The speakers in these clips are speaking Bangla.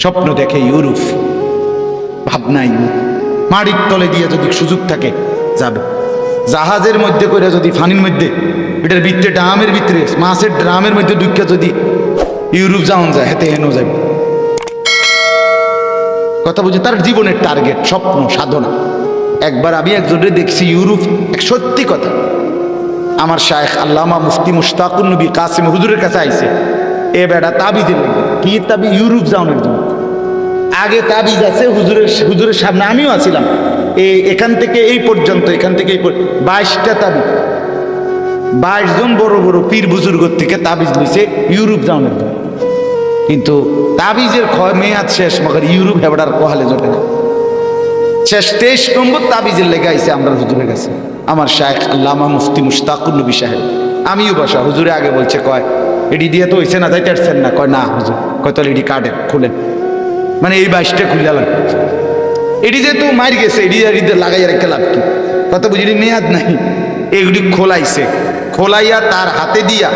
স্বপ্ন দেখে ইউরোপ, ভাবনাই মাটির তলে দিয়ে যদি সুযোগ থাকে যাবে, জাহাজের মধ্যে করে যদি ফানির মধ্যে এটার ভিতরে ড্রামের ভিতরে মাছের ড্রামের মধ্যে ঢুকে যদি ইউরোপ যাওয়া যায়, হেতে হেনো যাবে। কথা বুঝি, তার জীবনের টার্গেট, স্বপ্ন, সাধনা। একবার আমি একজনের দেখছি ইউরোপ, এক সত্যি কথা, আমার শায়েখ আল্লামা মুফতি মুশতাকুর নবী কাসিম হুজুরের কাছে আইছে, এ বেটা তাবিজের লেগে কি তাবি ইউরোপ যাওয়ানোর জন্য। আগে তাবিজ আছে হুজুরের সামনে আমিও আছিলাম, এখান থেকে এই পর্যন্ত, এখান থেকে এই 22টা তাবিজ, 22 জন বড় বড় পীর বুজুর্গর থেকে তাবিজ লইছে ইউরোপ যাওয়ানোর জন্য। কিন্তু তাবিজের মেয়াদ শেষ, মগর ইউরোপ হেবড়ার কোহালে জোটে না। শেষ 23 নম্বর তাবিজের লেগে আইছে আমরা হুজুরের কাছে, আমার শায়েখ আল্লামা মুফতি মুশতাকুর নবী সাহেব। আমিও বসা, হুজুরে আগে বলছে, কয় এডি দিয়ে তো হইছে না, যাইতে পারছেন না? কয় না হুজুর। কয় তাহলে এডি কাটেন, খুলেন, মানে এই 22টা খুলে লাগবে। এডি যেহেতু মার গেছে, এডি লাগাইয়া রেখে লাভ কি? কথা বুঝি, মেয়াদ নাই। এগুলি খোলাইছে, খোলাইয়া তার হাতে দিয়া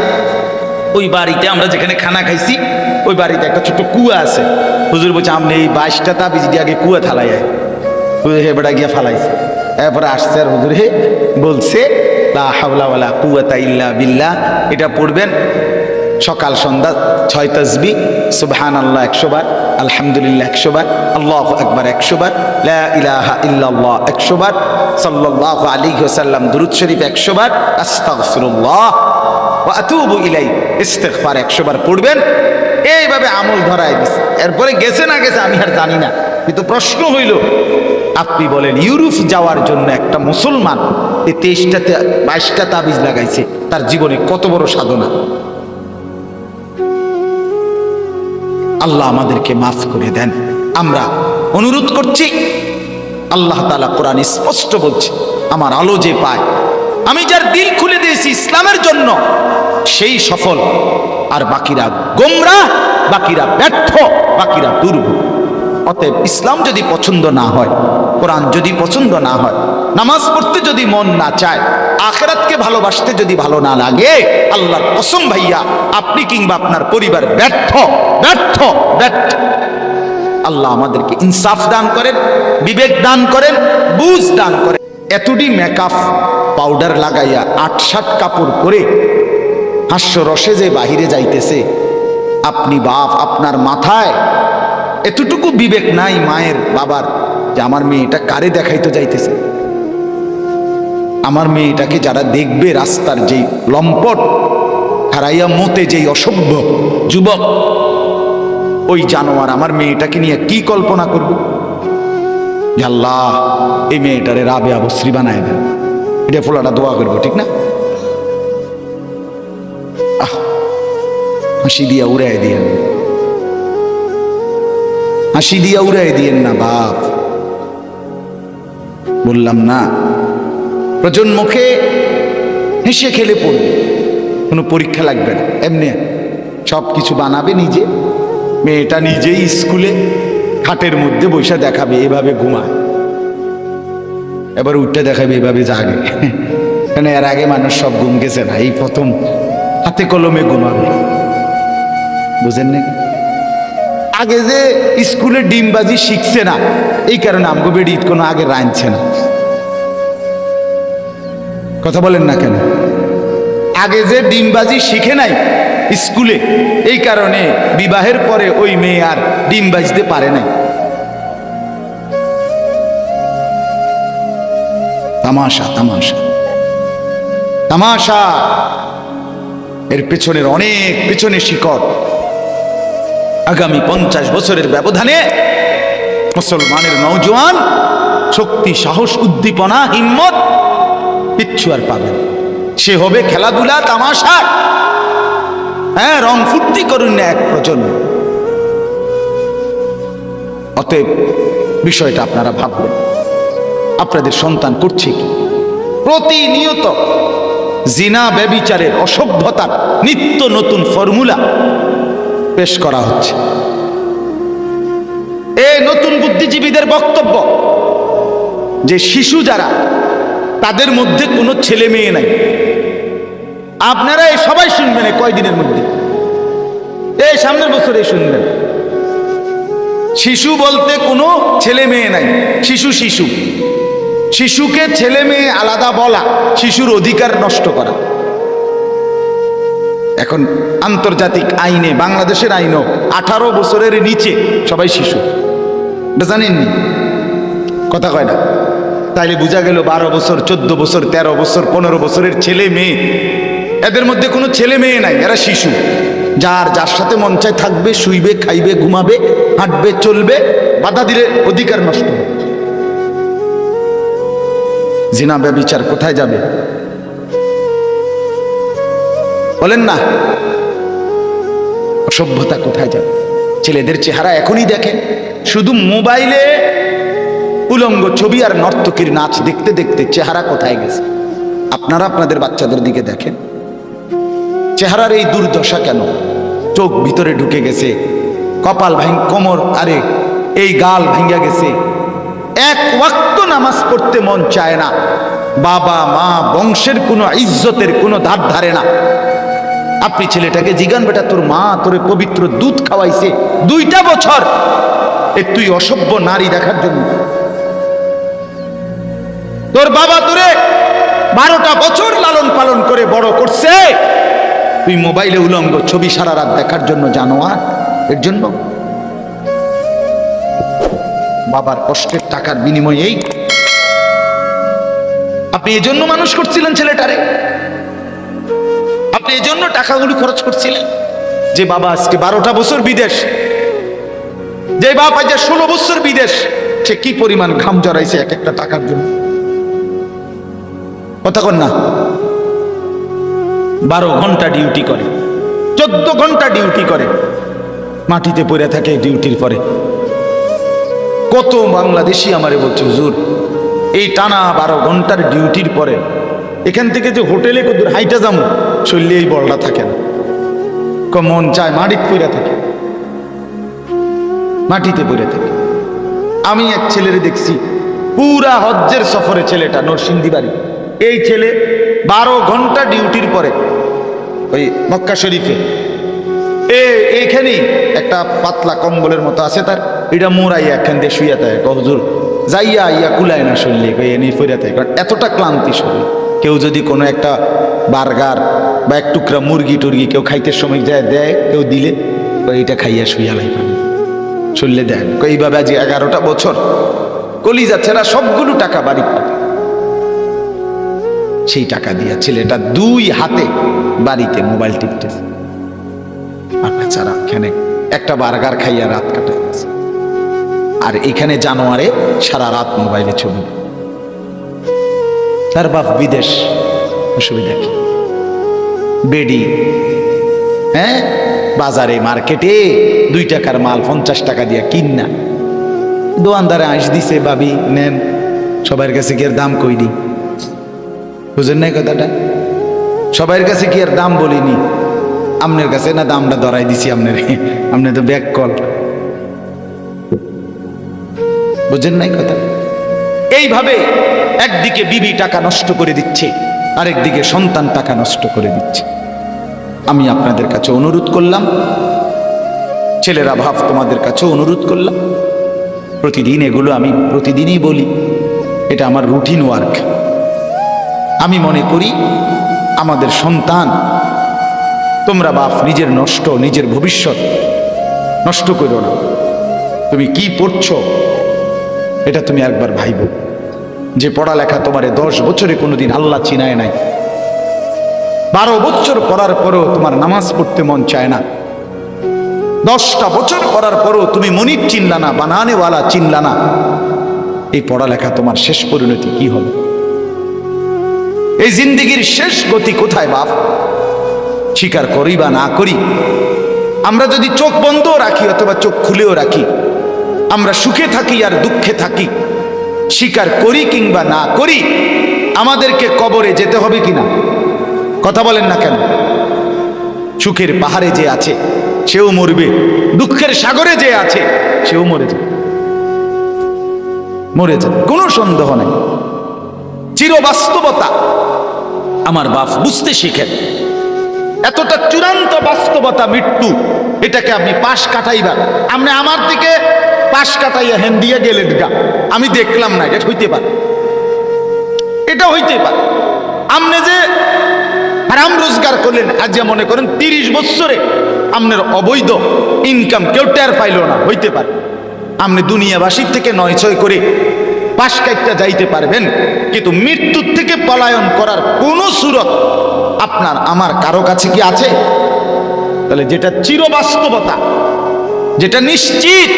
ওই বাড়িতে আমরা যেখানে খানা খাইছি ওই বাড়িতে একটা ছোট্ট কুয়া আছে। হুজুর বলছে আপনি এই 22টা তাবিজ দিয়ে আগে কুয়া থালাইয়া। হুজুর হে বেড়া গিয়া ফালাইছে, এরপরে আসছে আর হুজুর হে বলছে লা হাওলা ওয়ালা কুওয়াতা ইল্লা বিল্লাহ, এটা পড়বেন সকাল সন্ধ্যা 6 তাসবিহ, সুবহানাল্লাহ 100 বার, আলহামদুলিল্লাহ 100 বার, আল্লাহু আকবার 100 বার, লা ইলাহা ইল্লাল্লাহ 100 বার, সাল্লাল্লাহু আলাইহি ওয়াসাল্লাম দুরূদ শরীফ 100 বার, আস্তাগফিরুল্লাহ ওয়া আতুবু ইলাই ইস্তিগফার 100 বার পড়বেন। এইভাবে আমল ধরায় দিছে। এরপরে গেছে না গেছে আমি আর জানি না, কিন্তু প্রশ্ন হইল, আপনি বলেন ইউরোপ যাওয়ার জন্য একটা মুসলমান এই 22টা তাবিজ লাগাইছে, তার জীবনে কত বড় সাধনা। আল্লাহ আমাদেরকে মাফ করে দেন। আমরা অনুরোধ করছি, আল্লাহ তাআলা কোরআন স্পষ্ট বলছে, আমার আলো যে পায়, আমি যার দিল খুলে দিয়েছি ইসলামের জন্য, সেই সফল, আর বাকিরা গোমরাহ, বাকিরা ব্যর্থ, বাকিরা দুর্ভোগ। অতএব ইসলাম যদি পছন্দ না হয়, কোরআন যদি পছন্দ না হয়, নামাজ পড়তে যদি মন না চায়, আখিরাতকে ভালোবাসতে যদি ভালো না লাগে, আল্লাহর কসম ভাইয়া আপনি কিংবা আপনার পরিবার ব্যর্থ, ব্যর্থ, ব্যর্থ। আল্লাহ আমাদেরকে ইনসাফ দান করেন, বিবেক দান করেন, বুঝ দান করেন। এতটি মেকআপ পাউডার লাগাইয়া 8-7 কাপড় পরে হাস্য রসে যে বাহিরে যাইতেছে, আপনি বাপ, আপনার মাথায় এতটুকু বিবেক নাই মায়ের বাবার যে আমার মেয়েটা কারে দেখাইতে যাইতেছে, আমার মেয়েটাকে যারা দেখবে, রাস্তার যেই লম্পট হারাইয়া মতে যেই অসভ্য যুবক, ওই জানোয়ার আমার মেয়েটাকে নিয়ে কি কল্পনা করবে? আল্লাহ এই মেয়েটারে রাবে আবশ্রী বানায় দেন, এটা ফোলাটা দোয়া করবো, ঠিক না? হাসি দিয়া উড়াই দিয়েন, হাসি দিয়া উড়াই দিয়েন না বাপ। বললাম না, প্রজন্মকে হেসে খেলে পড়বে, কোনো পরীক্ষা লাগবে না, এমনি সব কিছু বানাবে নিজে। মেয়েটা নিজেই স্কুলে খাটের মধ্যে বসে দেখাবে এভাবে ঘুমায়, এবার উঠতে দেখাবে এভাবে জাগে। কেন এর আগে মানুষ সব ঘুম গেছে না, এই প্রথম হাতে কলমে ঘুমাবে। বুঝেন না? আগে যে স্কুলে ডিমবাজি শিখছে না, এই কারণে আমগো বেড়ি কোনো আগে রাঁধছে না। কথা বলেন না কেন? আগে যে ডিমবাজি শিখে নাই স্কুলে, এই কারণে বিবাহের পরে ওই মেয়ে আর ডিম বাজতে পারে নাই। তামাশা, তামাশা, তামাশা। এর পেছনের অনেক পেছনে শিকড়। আগামী 50 বছরের ব্যবধানে মুসলমানের নওজোয়ান শক্তি, সাহস, উদ্দীপনা, হিম্মত কিচ্ছু আর পাবেন। সে হবে খেলাধুলা, তামাশা, হ্যাঁ, রং ফুর্তি করুন না এক প্রজন্ম। অতএব বিষয়টা আপনারা ভাববেন, আপনাদের সন্তান করছে কি? প্রতিনিয়ত জিনা, ব্যভিচারের, অসভ্যতার নিত্য নতুন ফর্মুলা পেশ করা হচ্ছে। এই নতুন বুদ্ধিজীবীদের বক্তব্য যে শিশু যারা, তাদের মধ্যে কোনো ছেলে মেয়ে নাই। আপনারা এই সবাই শুনবেন এই কয়দিনের মধ্যে, এই সামনের বছরে শুনবেন। শিশু বলতে কোনো ছেলে মেয়ে নাই, শিশু শিশু। শিশুকে ছেলে মেয়ে আলাদা বলা শিশুর অধিকার নষ্ট করা। এখন আন্তর্জাতিক আইনে, বাংলাদেশের আইনও 18 বছরের নিচে সবাই শিশু, এটা জানেননি? কথা কয় না। তাইলে বোঝা গেল 12 বছর, 14 বছর, 13 বছর, 15 বছরের ছেলে মেয়ে, এদের মধ্যে কোনো ছেলে মেয়ে নাই, এরা শিশু। যার যার সাথে মন চায় থাকবে, শুইবে, খাইবে, ঘুমাবে, হাঁটবে, চলবে, বাধা দিলে অধিকার নষ্ট হবে। জিনা ব্যভিচার কোথায় যাবে বলেন না? অসভ্যতা কোথায় যাবে? ছেলেদের চেহারা এখনই দেখেন, শুধু মোবাইলে উলঙ্গ ছবি আর নর্তকীর নাচ দেখতে দেখতে চেহারা কোথায় গেছে। আপনারা আপনাদের বাচ্চাদের দিকে দেখেন, চেহারার এই দুর্দশা কেন? চোখ ভিতরে ঢুকে গেছে, কপাল কোমর, আরে এই গাল ভাঙ্গা গেছে, এক ওয়াক্ত নামাজ পড়তে মন চায় না, বাবা মা বংশের কোনো ইজ্জতের কোনো ধার ধারে না। আপনি ছেলেটাকে জিগান, বেটা তোর মা তোরে পবিত্র দুধ খাওয়াইছে 2টা বছর, তুই অসভ্য নারী দেখার জন্য? তোর বাবা তোরে 12টা বছর লালন পালন করে বড় করছে, তুই মোবাইলে উলঙ্গ ছবি সারা রাত দেখার জন্য জানোয়ার? এর জন্য বাবার কষ্টের টাকার বিনিময়ে আপনি এজন্য মানুষ করছিলেন ছেলেটারে, আপনি এজন্য টাকাগুলি খরচ করছিলেন। যে বাবা আজকে 12টা বছর বিদেশ, যে বাপ আজ 16 বছর বিদেশ, সে কি পরিমাণ ঘাম জড়াইছে এক একটা টাকার জন্য। কথা কন না? 12 ঘন্টা ডিউটি করে, 14 ঘন্টা ডিউটি করে, মাটিতে পড়ে থাকে ডিউটির পরে। কত বাংলাদেশি আমারে বলছে, হুজুর এই টানা 12 ঘন্টার ডিউটির পরে এখান থেকে যে হোটেলে কত হাইটা যাবো, শরীরে এই বলটা থাকে না, মন চায় মাটিতে পড়ে থাকে, মাটিতে পড়ে থাকে। আমি এক ছেলেরে দেখছি, পুরা হজ্জের সফরে ছেলেটা, নরসিংদী বাড়ি। এই ছেলে 12 ঘন্টা ডিউটির পরে ওই মক্কা শরীফে এইখানেই একটা পাতলা কম্বলের মতো আছে তার, এটা মোড়াইয়া একখান দিয়ে শুইয়া থাকে। হুজুর যাইয়া ইয়া কুলায় না শরীরে, এনে ফিরে থাকে, কারণ এতটা ক্লান্তি শরীর। কেউ যদি কোনো একটা বার্গার বা এক টুকরা মুরগি টুরগি কেউ খাইতে সময় যায় দেয়, কেউ দিলে এইটা খাইয়া শুইয়া লাগবে শরীরে দেয়। এইভাবে আজ 11টা বছর কলিজা ছেড়া সবগুলো টাকা বাড়ি পাবে। সেই টাকা দিয়া ছেলেটা 2 হাতে বাড়িতে মোবাইল টিপতেছে, আর বেচারা এখানে একটা বার্গার খাইয়া রাত কাটাইতেছে, আর এখানে জানোয়ারে সারা রাত মোবাইলে ছবি। তার বাপ বিদেশ, অসুবিধা কি? বেডি হ্যাঁ বাজারে মার্কেটে 2 টাকার মাল 50 টাকা দিয়া কিনা, দোয়ানদারে আইস দিছে, ভাবি নেন, সবার কাছে কি আর দাম কইনি? বুঝেন নাই কথাটা? সবার কাছে কি আর দাম বলিনি, আপনার কাছে না দামটা ধরাই দিছি আপনার, আপনি তো ব্যাক কল। বুঝেন নাই কথা? এইভাবে একদিকে বিবি টাকা নষ্ট করে দিচ্ছে, আরেকদিকে সন্তান টাকা নষ্ট করে দিচ্ছে। আমি আপনাদের কাছে অনুরোধ করলাম, ছেলেরা ভাব তোমাদের কাছে অনুরোধ করলাম, প্রতিদিন এগুলো আমি প্রতিদিনই বলি, এটা আমার রুটিন ওয়ার্ক। আমি মনে করি আমাদের সন্তান, তোমরা বাপ নিজের নিজের ভবিষ্যৎ নষ্ট করো না। তুমি কি পড়ছো এটা তুমি একবার ভাইবো। যে পড়ালেখা তোমারে 10 বছরে কোনোদিন আল্লাহ চিনায় নাই, 12 বছর পড়ার পরেও তোমার নামাজ পড়তে মন চায় না, 10টা বছর পড়ার পরেও তুমি মনির চিনলা না, বানানেওয়ালা চিনলা না, এই পড়ালেখা তোমার শেষ পরিণতি কি হবে? এই জিন্দেগির শেষ গতি কোথায় বাপ? স্বীকার করি বা না করি, আমরা যদি চোখ বন্ধ রাখি অথবা চোখ খুলেও রাখি, আমরা সুখে থাকি আর দুঃখে থাকি, স্বীকার করি কিংবা না করি, আমাদেরকে কবরে যেতে হবে কিনা? কথা বলেন না কেন? সুখের পাহাড়ে যে আছে সেও মরবে, দুঃখের সাগরে যে আছে সেও মরে যাবে, মরে যাবে, কোনো সন্দেহ নেই। চিরবাস্তবতা আমার বাপ বুঝতে শিখেন, এতটা চূড়ান্ত বাস্তবতা মৃত্যু, এটাকে আপনি পাশ কাটাইবার, আপনি আমার দিকে পাশ কাটাইয়া হেন দিয়া গেলেন গা, আমি দেখলাম না, এটা হইতে পারে, এটা হইতে পারে। আপনি যে হারাম রোজগার করলেন, আজ মনে করেন 30 বছরে আপনার অবৈধ ইনকাম কেউ টের পাইল না, হইতে পারে। আপনি দুনিয়াবাসীর থেকে 9-6 করে পাশ কাটতে যাইতে পারবেন, কিন্তু মৃত্যুর থেকে পলায়ন করার কোন সুরত আপনার আমার কারো কাছে কি আছে? তাহলে যেটা চিরবাস্তবতা, যেটা নিশ্চিত,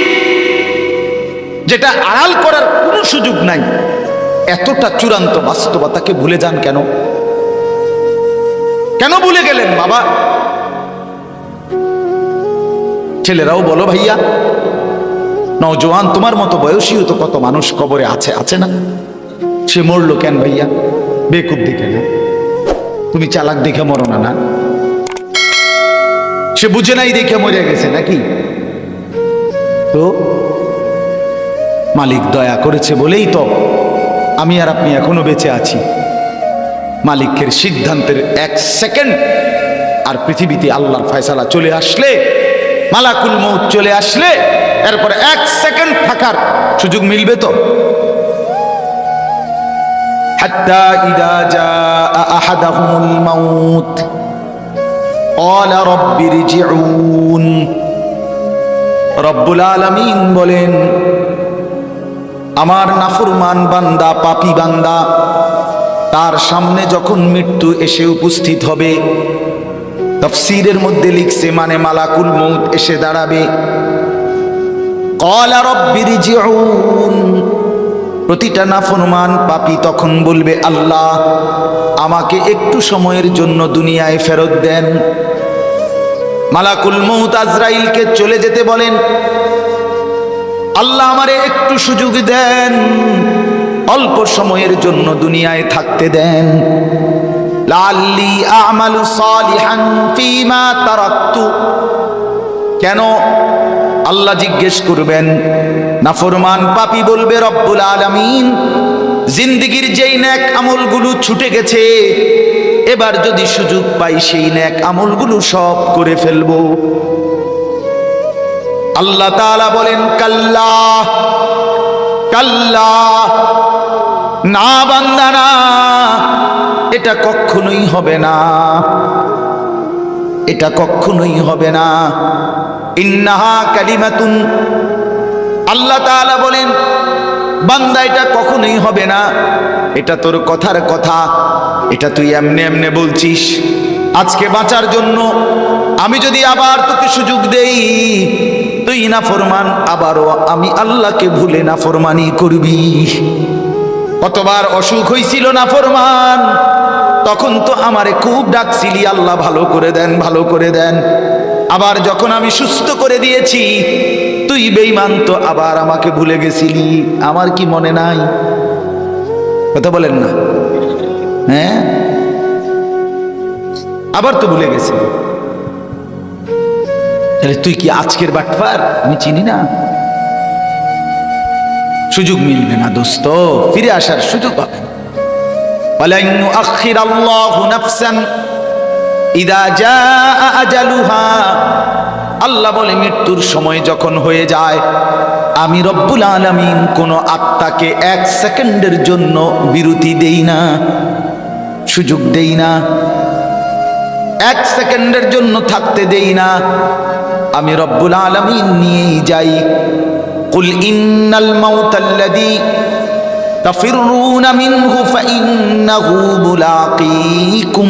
যেটা আড়াল করার কোনো সুযোগ নাই, এতটা চূড়ান্ত বাস্তবতাকে ভুলে যান কেন? কেন ভুলে গেলেন বাবা? ছেলেরাও বলো ভাইয়া, নওজোয়ান তোমার মতো বয়সীও তো কত মানুষ কবরে আছে, আছে না? সে মরলো কেন ভাইয়া? বেকুব দেখে না, তুমি চালাক দেখে মরো না, না সে বুঝে নাই দেখে মরে গেছে নাকি? তো মালিক দয়া করেছে বলেই তো আমি আর আপনি এখনো বেঁচে আছি। মালিকের সিদ্ধান্তের 1 সেকেন্ড আর পৃথিবীতে আল্লাহর ফয়সালা চলে আসলে, মালাকুল মউত চলে আসলে, এরপরে 1 সেকেন্ড থাকার সুযোগ মিলবে তো? হাত্তা ইদা জাআ আহাদাহুমুল মাউত ক্বালা রাব্বিরজিউন। রব্বুল আলামিন বলেন, আমার নাফরমান বান্দা, পাপী বান্দা, তার সামনে যখন মৃত্যু এসে উপস্থিত হবে, তাফসীরের মধ্যে লিখছে মানে মালাকুল মউত এসে দাঁড়াবে, ক্বালা রাব্বিরজিউন। প্রতিটা নাফরমান পাপী তখন বলবে, আল্লাহ আমাকে একটু সময়ের জন্য দুনিয়ায় ফেরত দেন। মালাকুল মউত আজরাইলকে চলে যেতে বলেন, আল্লাহ আমারে একটু সুযোগ দেন, অল্প সময়ের জন্য দুনিয়ায় থাকতে দেন। লাআল্লি আ'মালু সালিহান ফীমা তারাকতু। কেন? আল্লাহ জিজ্ঞেস করবেন, নাফরমান পাপী বলবে, রব্বুল আলামিন জিন্দেগীর যেই নেক আমলগুলো ছুটে গেছে, এবার যদি সুযোগ পাই সেই নেক আমলগুলো সব করে ফেলবো। আল্লাহ তাআলা বলেন, কাল্লা কাল্লা, না বান্দা না, এটা কখনোই হবে না, এটা কখনোই হবে না। ইন্নাহা কালিমাতুন, আল্লাহ তাআলা বলেন, বান্দা এটা কখনোই হবে না, এটা তোর কথার কথা, এটা তুই এমনে এমনে বলছিস। আজকে বাঁচার জন্য আমি যদি আবার তোকে সুযোগ দেই, তুই নাফরমান, আবারও আমি আল্লাহকে ভুলে নাফরমানি করবি। কতবার অসুখ হয়েছিল নাফরমান, তখন তো আমারে খুব ডাকছিলি, আল্লাহ ভালো করে দেন, ভালো করে দেন। আবার যখন আমি সুস্থ করে দিয়েছি, তুই বেঈমান, তো আবার আমাকে ভুলে গেছিলি, আমার কি মনে নাই? কথা বলেন না? হ্যাঁ, আবার তো ভুলে গেছি। তাহলে তুই কি আজকের বাটপার? আমি চিনি না। সুযোগ মিলবে না দোস্ত, ফিরে আসার সুযোগ পাবে না। ওয়ালান ইউআখিরাল্লাহু নাফসান ইযা জাআ আজালুহা। আল্লাহ বলে, মৃত্যুর সময় যখন হয়ে যায়, আমি রব্বুল আলামিন কোন আত্মাকে 1 সেকেন্ডের জন্য বিরতি দেই না, সুযোগ দেই না, 1 সেকেন্ডের জন্য থাকতে দেই না। আমি রব্বুল আলামিন নিয়েই যাই। কুল ইন্নাল মাউতাল্লাযী তাফিরুনা মিনহু ফাইন্নাহু মুলাকীকুম।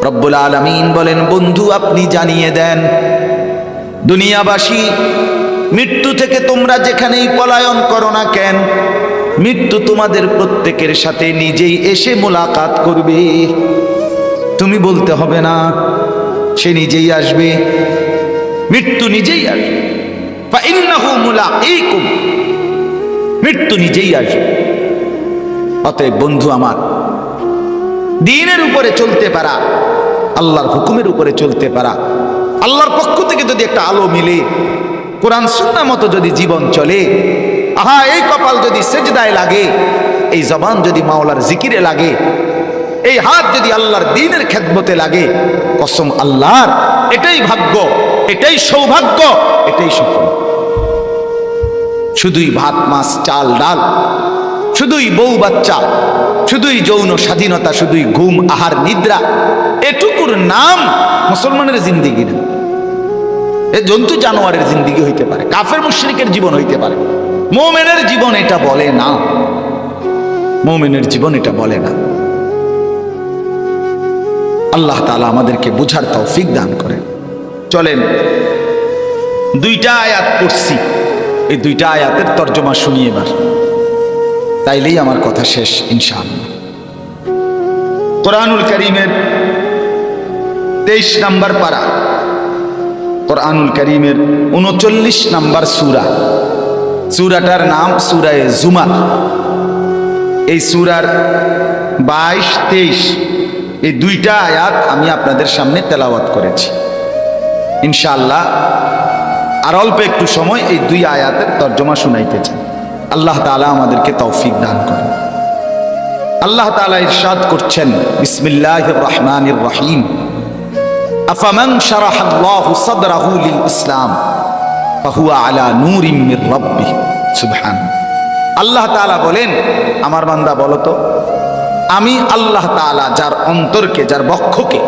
রব্বুল আলামিন বলেন, বন্ধু আপনি জানিয়ে দেন দুনিয়াবাসী, মৃত্যু থেকে তোমরা যেখানেই পলায়ন করো না কেন, মৃত্যু তোমাদের প্রত্যেকের সাথে নিজেই এসে মোলাকাত করবে। তুমি বলতে হবে না, সে নিজেই আসবে, মৃত্যু নিজেই আসবে। ফাইন্নাহু মুলাকীকুম, মৃত্যু নিজেই আসবে। অতএব বন্ধু আমার, দ্বীনের উপরে চলতে পারা, আল্লাহর হুকুমের উপরে চলতে পারা, আল্লাহর পক্ষ থেকে যদি একটা আলো মিলে, কোরআন সুন্নাহ মতো যদি জীবন চলে, আহা এই কপাল যদি সেজদায় লাগে, এই জবান যদি মাওলার জিকিরে লাগে, এই হাত যদি আল্লাহর দ্বীনের খেদমতে লাগে, কসম আল্লাহর, এটাই ভাগ্য, এটাই সৌভাগ্য, এটাই সফল। শুধুই ভাত মাছ চাল ডাল, শুধুই বউ বাচ্চা, শুধুই যৌন স্বাধীনতা, শুধুই ঘুম আহার নিদ্রা, এটুকুর নাম মুসলমানের জিন্দিগি না। এ জন্তু জানোয়ারের জিন্দিগি হইতে পারে, কাফের মুশরিকের জীবন হইতে পারে, মুমিনের জীবন এটা বলে না। মুমিনের জীবন এটা বলে না। আল্লাহ তাআলা আমাদেরকে বুঝার তৌফিক দান করেন। চলেন, দুইটা আয়াত পড়ছি, এই দুইটা আয়াতের তর্জমা শুনি এবার, তাইলেই আমার কথা শেষ ইনশাআল্লাহ। কোরআনুল কারীমের 23 নম্বর পারা, কোরআনুল কারীমের 39 নম্বর সূরা, সূরাটার নাম সূরায়ে জুমার। এই সূরার 22-23 এই দুইটা আয়াত আমি আপনাদের সামনে তেলাওয়াত করেছি। ইনশাআল্লাহ আর অল্প একটু সময় এই দুই আয়াতের তর্জমা শুনাইতে চাই। আল্লাহ তাআলা আমাদেরকে তৌফিক দান করেন। আল্লাহ তাআলা ইরশাদ করছেন, বিসমিল্লাহির রহমানির রহিম, আফামান শারাহাল্লাহু সাদরাহু লিল ইসলাম ফাহুয়া আলা নূরিম মির রাব্বিহি সুবহানাহু। আল্লাহ তাআলা বলেন, আমার বান্দা বলো তো, আমি আল্লাহ তাআলা যার অন্তরকে, যার বক্ষকে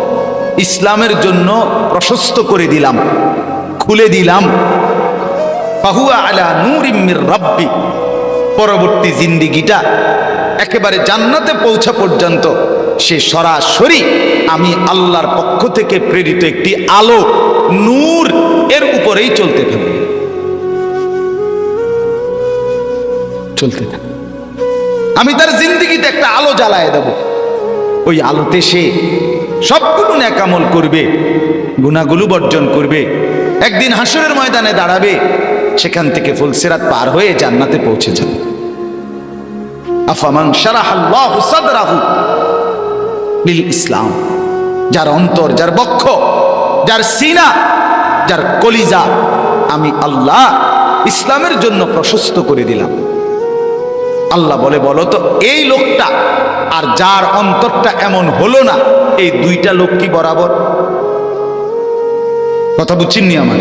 ইসলামের জন্য প্রশস্ত করে দিলাম, খুলে দিলাম, ফাহুয়া আলা নূরিম মির রাব্বি, পরবর্তী জিন্দেগিটা একেবারে জান্নাতে পৌঁছা পর্যন্ত সে সরাসরি আমি আল্লাহর পক্ষ থেকে প্রেরিত একটি আলো, নূর এর উপরেই চলতে থাকবে, চলতে থাকবে। আমি তার জিন্দেগিতে একটা আলো জ্বালায় দেব, ওই আলোতে সে সবগুলো নেক আমল করবে, গুনাহগুলো বর্জন করবে, একদিন হাসরের ময়দানে দাঁড়াবে, সেখান থেকে ফুলসিরাত পার হয়ে জান্নাতে পৌঁছে যাবে। আফামান শারাহাল্লাহু সাদরাহু লিল ইসলাম, যার অন্তর, যার বক্ষ, যার সিনা, যার কলিজা আমি আল্লাহ ইসলামের জন্য প্রশস্ত করে দিলাম। আল্লাহ বলে, বলো তো এই লোকটা আর যার অন্তরটা এমন হলো না, এই দুইটা লোক কি বরাবর? কথা বুঝছেননি আমার?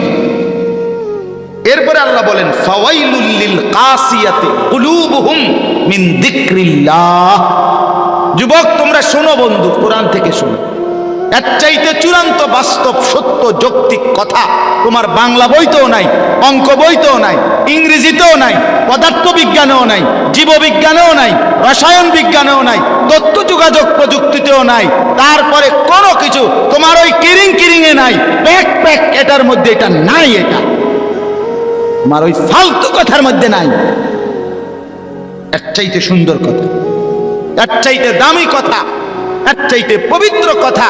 এরপরে আল্লাহ বলেন, ফাওয়াইলুল লিল কাসিয়াতি কুলুবুহুম মিন যিকরিল্লাহ। যুবক তোমরা শোনো, বন্ধু, কোরআন থেকে শোনো। এর চাইতে চূড়ান্ত বাস্তব সত্য যৌক্তিক কথা তোমার বাংলা বইতেও নাই, অঙ্ক বইতেও নাই, ইংরেজিতেও নাই, পদার্থ বিজ্ঞানেও নাই, জীববিজ্ঞানেও নাই, রসায়ন বিজ্ঞানেও নাই, তথ্য যোগাযোগ প্রযুক্তিতেও নাই, তারপরে কোনো কিছু তোমার ওই কিরিং কিরিং এ নাই, প্যাক প্যাক এটার মধ্যে এটা নাই, এটা তোমার ওই ফালতু কথার মধ্যে নাই। এর চাইতে সুন্দর কথা, এর চাইতে দামি কথা, এর চাইতে পবিত্র কথা,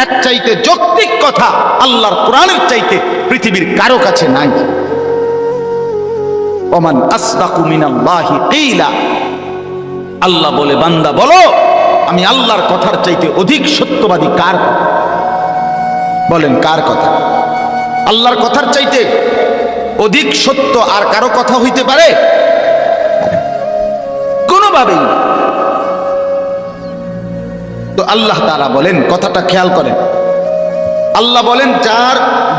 এর চাইতে যৌক্তিক কথা আল্লাহর কোরআনের চাইতে পৃথিবীর কারো কাছে নাই। ওমান আসদাকু মিনাল্লাহি কিলা, আল্লাহ বলে, বান্দা বলো, আমি আল্লাহর কথার চাইতে অধিক সত্যবাদী কার কথা? বলেন, কার কথা? আল্লাহর কথার চাইতে অধিক সত্য আর কারো কথা হইতে পারে? কোনোভাবেই। তো আল্লাহ তাআলা বলেন, কথাটা খেয়াল করেন, আল্লাহ বলেন, যার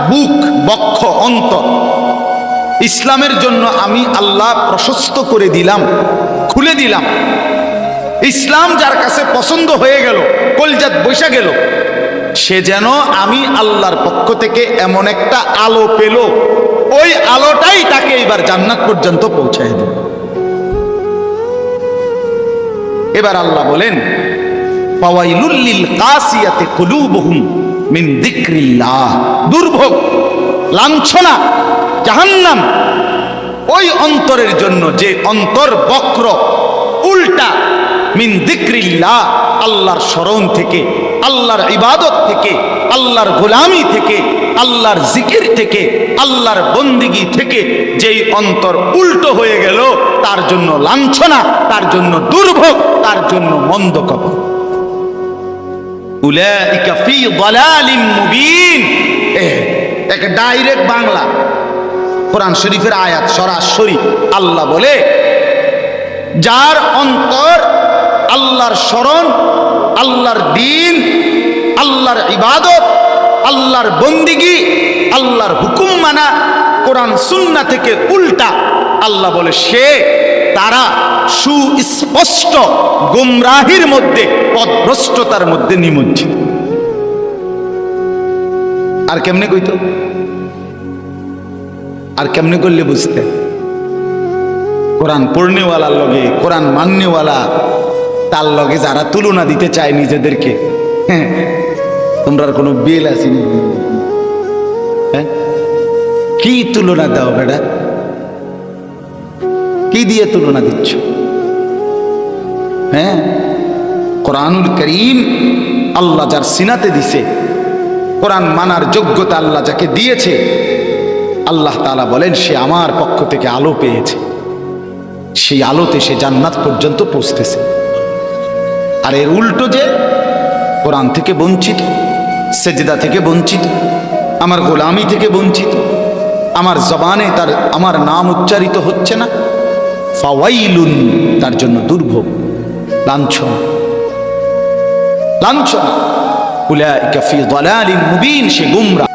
বুক, বক্ষ, অন্তর ইসলামের জন্য আমি আল্লাহ প্রশস্ত করে দিলাম, খুলে দিলাম, ইসলাম যার কাছে পছন্দ হয়ে গেল, কলজাত বৈশা গেল, সে যেন আমি আল্লাহর পক্ষ থেকে এমন একটা আলো পেল, ওই আলোটাই তাকে এবার জান্নাত পর্যন্ত পৌঁছায় দেবে। এবার আল্লাহ বলেন, ফাওয়াইলুল লিল কাসিয়াতি কুলুবুহুম মিন যিকরিল্লাহ, দুর্ভোগ, লাঞ্ছনা, জাহান্নাম ওই অন্তরের জন্য যে অন্তর বক্র, উল্টা, মিন যিকরিল্লাহ, আল্লাহর স্মরণ থেকে, আল্লাহর ইবাদত থেকে, আল্লাহর গোলামি থেকে, আল্লাহর জিকির থেকে, আল্লাহর বন্দিগি থেকে যেই অন্তর উল্টো হয়ে গেল, তার জন্য লাঞ্ছনা, তার জন্য দুর্ভোগ, তার জন্য মন্দ কপাল। উলাইকা ফি দালালিম মুবিন, এক ডাইরেক্ট বাংলা কোরআন শরীফের আয়াত, সরাসরি আল্লাহ বলে, যার অন্তর আল্লাহর স্মরণ, আল্লাহর দ্বীন, আল্লাহর ইবাদত, আল্লাহর বন্দিগি, আল্লাহর হুকুম মানা, কোরআন সুন্নাহ থেকে উল্টা, আল্লাহ বলে তারা সুস্পষ্ট গুমরাহির মধ্যে, পথভ্রষ্টতার মধ্যে নিমজ্জিত। আর কেমনে কইতো, আর কেমনে করলে বুঝতে? কোরআন পড়নেওয়ালার লগে, কোরআন মাননেওয়ালা তার লগে যারা তুলনা দিতে চায় নিজেদেরকে, হ্যাঁ, তোমরা কোনো বেল আসেনি, হ্যাঁ, কি তুলনা দাও বেটা? কি দিয়ে তুলনা দিচ্ছ? হ্যাঁ, কোরআনুল করিম আল্লাহ যার সিনাতে দিছে, কোরআন মানার যোগ্যতা আল্লাহ যাকে দিয়েছে, আল্লাহ তাআলা বলেন সে আমার পক্ষ থেকে আলো পেয়েছে, সেই আলোতে সে জান্নাত পর্যন্ত পৌঁছতেছে। আর এর উল্টো যে কোরআন থেকে বঞ্চিত, সেজদা থেকে বঞ্চিত, আমার গোলামি থেকে বঞ্চিত, আমার জবানে আমার নাম উচ্চারিত হচ্ছে না, ফাওয়াইলুন, তার জন্য দুর্ভোগ, লাঞ্ছনা, লাঞ্ছনা। উলাইকা ফি যালালিন মুবিন, সে গুমরা,